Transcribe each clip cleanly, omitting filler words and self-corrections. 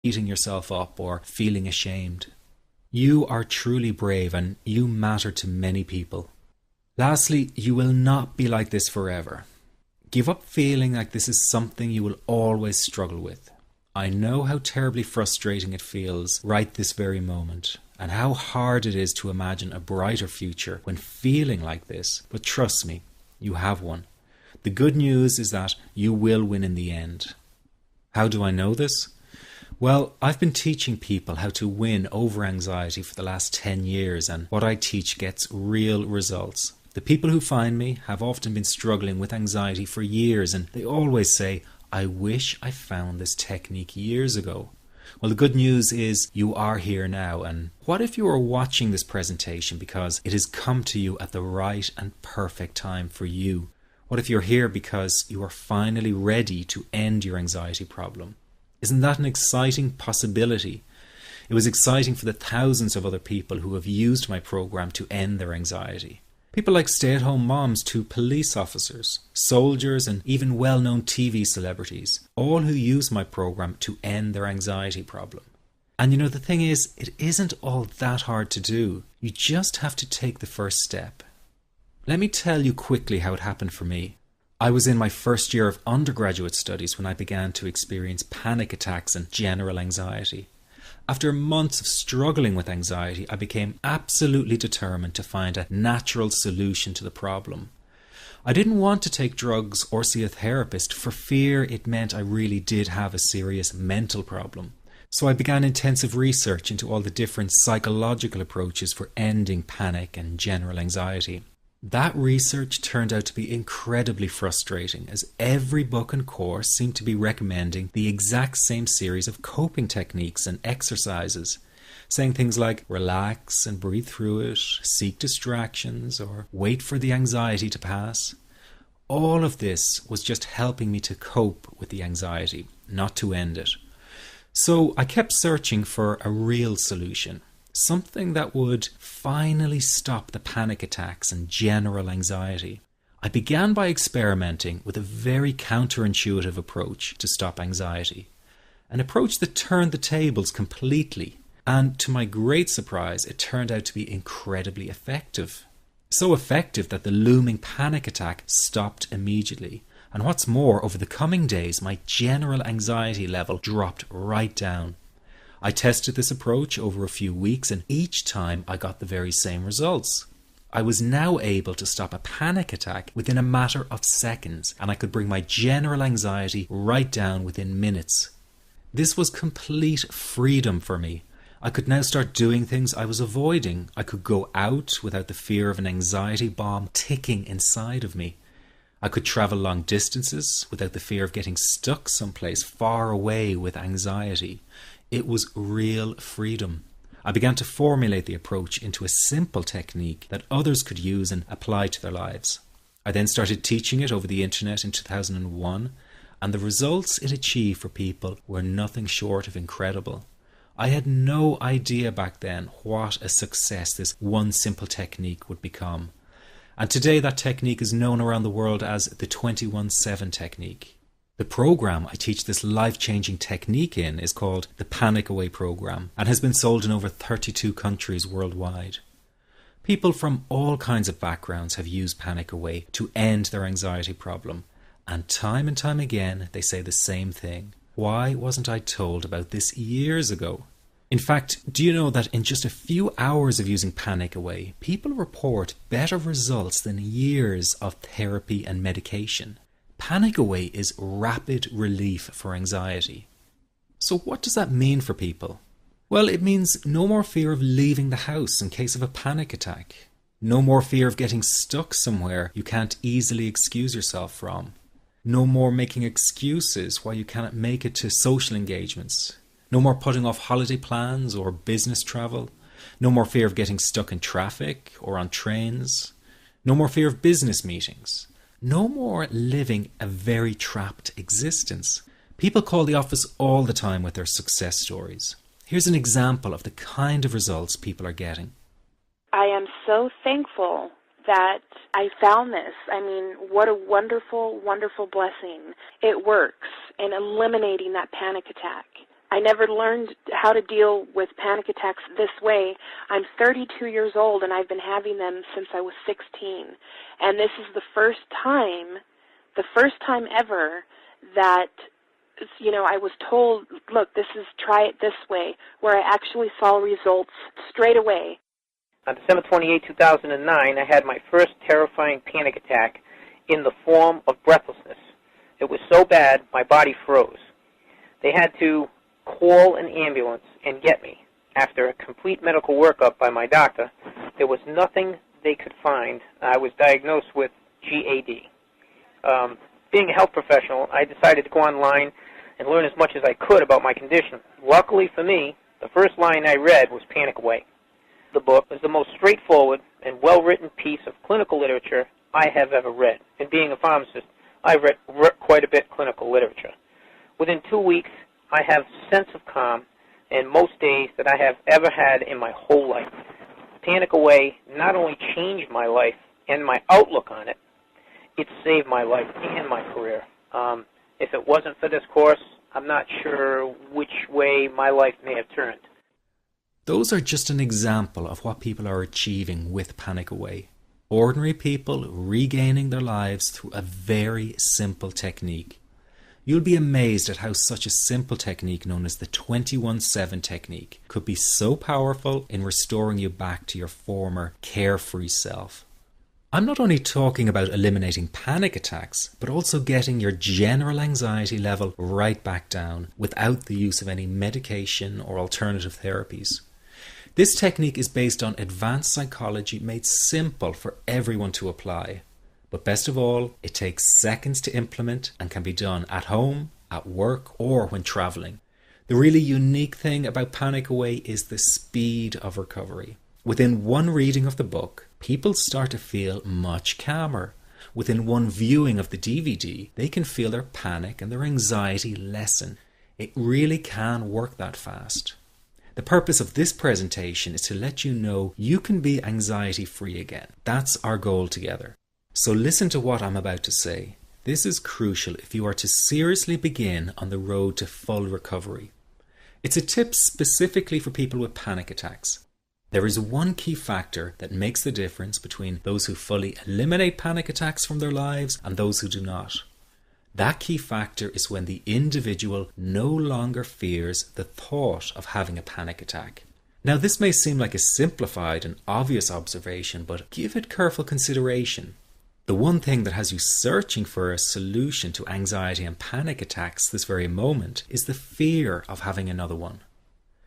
beating yourself up or feeling ashamed. You are truly brave and you matter to many people. Lastly, you will not be like this forever. Give up feeling like this is something you will always struggle with. I know how terribly frustrating it feels right this very moment, and how hard it is to imagine a brighter future when feeling like this, but trust me, you have one. The good news is that you will win in the end. How do I know this? Well, I've been teaching people how to win over anxiety for the last 10 years, and what I teach gets real results. The people who find me have often been struggling with anxiety for years, and they always say, I wish I found this technique years ago. Well, the good news is you are here now, and what if you are watching this presentation because it has come to you at the right and perfect time for you? What if you're here because you are finally ready to end your anxiety problem? Isn't that an exciting possibility? It was exciting for the thousands of other people who have used my program to end their anxiety. People like stay-at-home moms to police officers, soldiers, and even well-known TV celebrities, all who use my program to end their anxiety problem. And the thing is, it isn't all that hard to do. You just have to take the first step. Let me tell you quickly how it happened for me. I was in my first year of undergraduate studies when I began to experience panic attacks and general anxiety. After months of struggling with anxiety, I became absolutely determined to find a natural solution to the problem. I didn't want to take drugs or see a therapist for fear it meant I really did have a serious mental problem. So I began intensive research into all the different psychological approaches for ending panic and general anxiety. That research turned out to be incredibly frustrating, as every book and course seemed to be recommending the exact same series of coping techniques and exercises, saying things like relax and breathe through it, seek distractions, or wait for the anxiety to pass. All of this was just helping me to cope with the anxiety, not to end it. So I kept searching for a real solution. Something that would finally stop the panic attacks and general anxiety. I began by experimenting with a very counterintuitive approach to stop anxiety. An approach that turned the tables completely. And to my great surprise, it turned out to be incredibly effective. So effective that the looming panic attack stopped immediately. And what's more, over the coming days, my general anxiety level dropped right down. I tested this approach over a few weeks, and each time I got the very same results. I was now able to stop a panic attack within a matter of seconds, and I could bring my general anxiety right down within minutes. This was complete freedom for me. I could now start doing things I was avoiding. I could go out without the fear of an anxiety bomb ticking inside of me. I could travel long distances without the fear of getting stuck someplace far away with anxiety. It was real freedom. I began to formulate the approach into a simple technique that others could use and apply to their lives. I then started teaching it over the internet in 2001, and the results it achieved for people were nothing short of incredible. I had no idea back then what a success this one simple technique would become. And today that technique is known around the world as the 21-7 technique. The program I teach this life-changing technique in is called the Panic Away program and has been sold in over 32 countries worldwide. People from all kinds of backgrounds have used Panic Away to end their anxiety problem, and time again they say the same thing. Why wasn't I told about this years ago? In fact, do you know that in just a few hours of using Panic Away, people report better results than years of therapy and medication? Panic Away is rapid relief for anxiety. So what does that mean for people? Well, it means no more fear of leaving the house in case of a panic attack. No more fear of getting stuck somewhere you can't easily excuse yourself from. No more making excuses why you cannot make it to social engagements. No more putting off holiday plans or business travel. No more fear of getting stuck in traffic or on trains. No more fear of business meetings. No more living a very trapped existence. People call the office all the time with their success stories. Here's an example of the kind of results people are getting. I am so thankful that I found this. I mean, what a wonderful, wonderful blessing. It works in eliminating that panic attack. I never learned how to deal with panic attacks this way. I'm 32 years old, and I've been having them since I was 16. And this is the first time ever that, I was told, look, try it this way, where I actually saw results straight away. On December 28, 2009, I had my first terrifying panic attack in the form of breathlessness. It was so bad, my body froze. They had to call an ambulance and get me. After a complete medical workup by my doctor, there was nothing they could find. I was diagnosed with GAD. Being a health professional, I decided to go online and learn as much as I could about my condition. Luckily for me, the first line I read was Panic Away. The book is the most straightforward and well-written piece of clinical literature I have ever read. And being a pharmacist, I've read quite a bit of clinical literature. Within 2 weeks, I have a sense of calm in most days that I have ever had in my whole life. Panic Away not only changed my life and my outlook on it, it saved my life and my career. If it wasn't for this course, I'm not sure which way my life may have turned. Those are just an example of what people are achieving with Panic Away. Ordinary people regaining their lives through a very simple technique. You'll be amazed at how such a simple technique known as the 21-7 technique could be so powerful in restoring you back to your former carefree self. I'm not only talking about eliminating panic attacks, but also getting your general anxiety level right back down without the use of any medication or alternative therapies. This technique is based on advanced psychology made simple for everyone to apply. But best of all, it takes seconds to implement and can be done at home, at work, or when traveling. The really unique thing about Panic Away is the speed of recovery. Within one reading of the book, people start to feel much calmer. Within one viewing of the DVD, they can feel their panic and their anxiety lessen. It really can work that fast. The purpose of this presentation is to let you know you can be anxiety-free again. That's our goal together. So listen to what I'm about to say. This is crucial if you are to seriously begin on the road to full recovery. It's a tip specifically for people with panic attacks. There is one key factor that makes the difference between those who fully eliminate panic attacks from their lives and those who do not. That key factor is when the individual no longer fears the thought of having a panic attack. Now, this may seem like a simplified and obvious observation, but give it careful consideration. The one thing that has you searching for a solution to anxiety and panic attacks this very moment is the fear of having another one.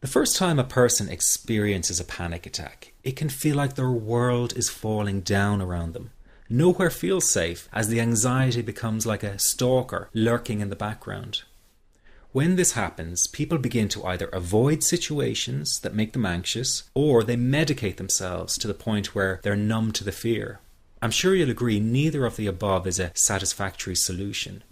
The first time a person experiences a panic attack, it can feel like their world is falling down around them. Nowhere feels safe as the anxiety becomes like a stalker lurking in the background. When this happens, people begin to either avoid situations that make them anxious, or they medicate themselves to the point where they're numb to the fear. I'm sure you'll agree neither of the above is a satisfactory solution.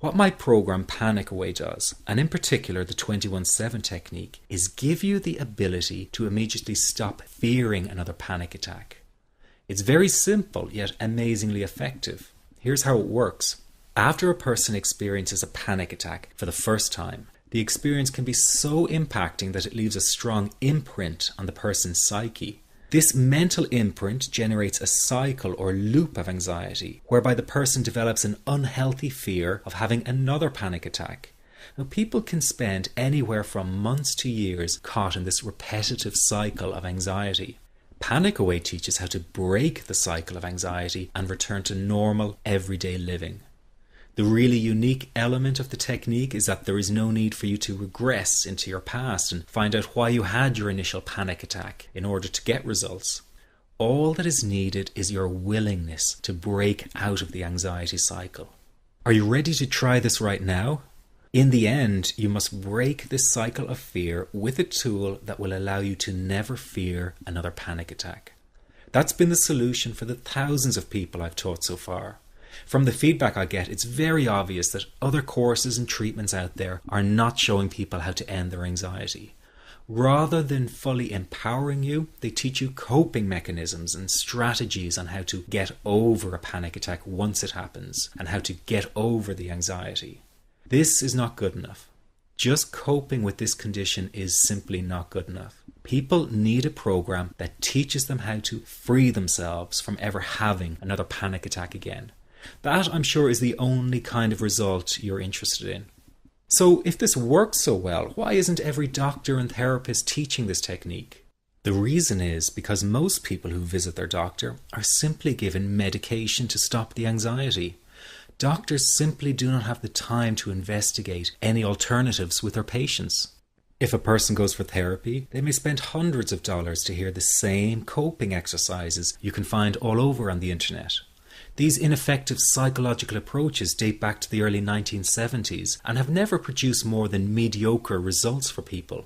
What my program Panic Away does, and in particular the 21-7 technique, is give you the ability to immediately stop fearing another panic attack. It's very simple yet amazingly effective. Here's how it works. After a person experiences a panic attack for the first time, the experience can be so impacting that it leaves a strong imprint on the person's psyche. This mental imprint generates a cycle or loop of anxiety, whereby the person develops an unhealthy fear of having another panic attack. Now, people can spend anywhere from months to years caught in this repetitive cycle of anxiety. Panic Away teaches how to break the cycle of anxiety and return to normal, everyday living. The really unique element of the technique is that there is no need for you to regress into your past and find out why you had your initial panic attack in order to get results. All that is needed is your willingness to break out of the anxiety cycle. Are you ready to try this right now? In the end, you must break this cycle of fear with a tool that will allow you to never fear another panic attack. That's been the solution for the thousands of people I've taught so far. From the feedback I get, it's very obvious that other courses and treatments out there are not showing people how to end their anxiety. Rather than fully empowering you, they teach you coping mechanisms and strategies on how to get over a panic attack once it happens and how to get over the anxiety. This is not good enough. Just coping with this condition is simply not good enough. People need a program that teaches them how to free themselves from ever having another panic attack again. That, I'm sure, is the only kind of result you're interested in. So if this works so well, why isn't every doctor and therapist teaching this technique? The reason is because most people who visit their doctor are simply given medication to stop the anxiety. Doctors simply do not have the time to investigate any alternatives with their patients. If a person goes for therapy, they may spend hundreds of dollars to hear the same coping exercises you can find all over on the internet. These ineffective psychological approaches date back to the early 1970s and have never produced more than mediocre results for people.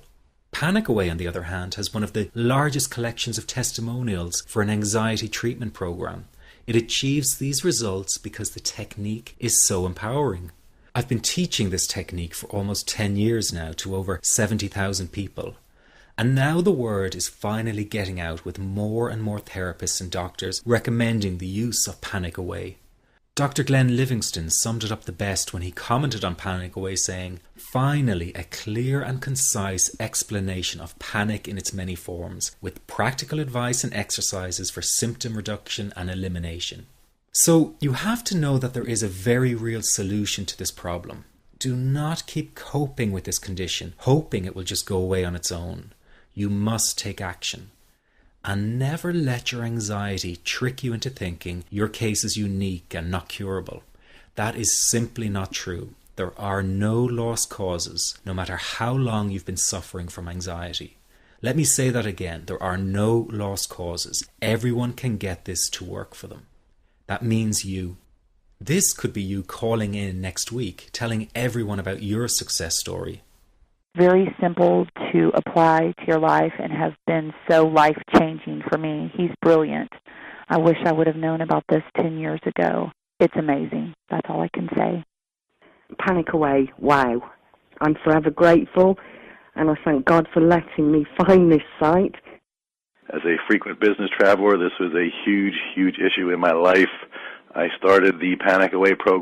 Panic Away, on the other hand, has one of the largest collections of testimonials for an anxiety treatment program. It achieves these results because the technique is so empowering. I've been teaching this technique for almost 10 years now to over 70,000 people. And now the word is finally getting out with more and more therapists and doctors recommending the use of Panic Away. Dr. Glenn Livingston summed it up the best when he commented on Panic Away, saying, "Finally, a clear and concise explanation of panic in its many forms, with practical advice and exercises for symptom reduction and elimination." So you have to know that there is a very real solution to this problem. Do not keep coping with this condition, hoping it will just go away on its own. You must take action. And never let your anxiety trick you into thinking your case is unique and not curable. That is simply not true. There are no lost causes, no matter how long you've been suffering from anxiety. Let me say that again. There are no lost causes. Everyone can get this to work for them. That means you. This could be you calling in next week, telling everyone about your success story. Very simple to apply to your life and has been so life-changing for me. He's brilliant. I wish I would have known about this 10 years ago. It's amazing. That's all I can say. Panic Away, wow. I'm forever grateful, and I thank God for letting me find this site. As a frequent business traveler, this was a huge, huge issue in my life. I started the Panic Away program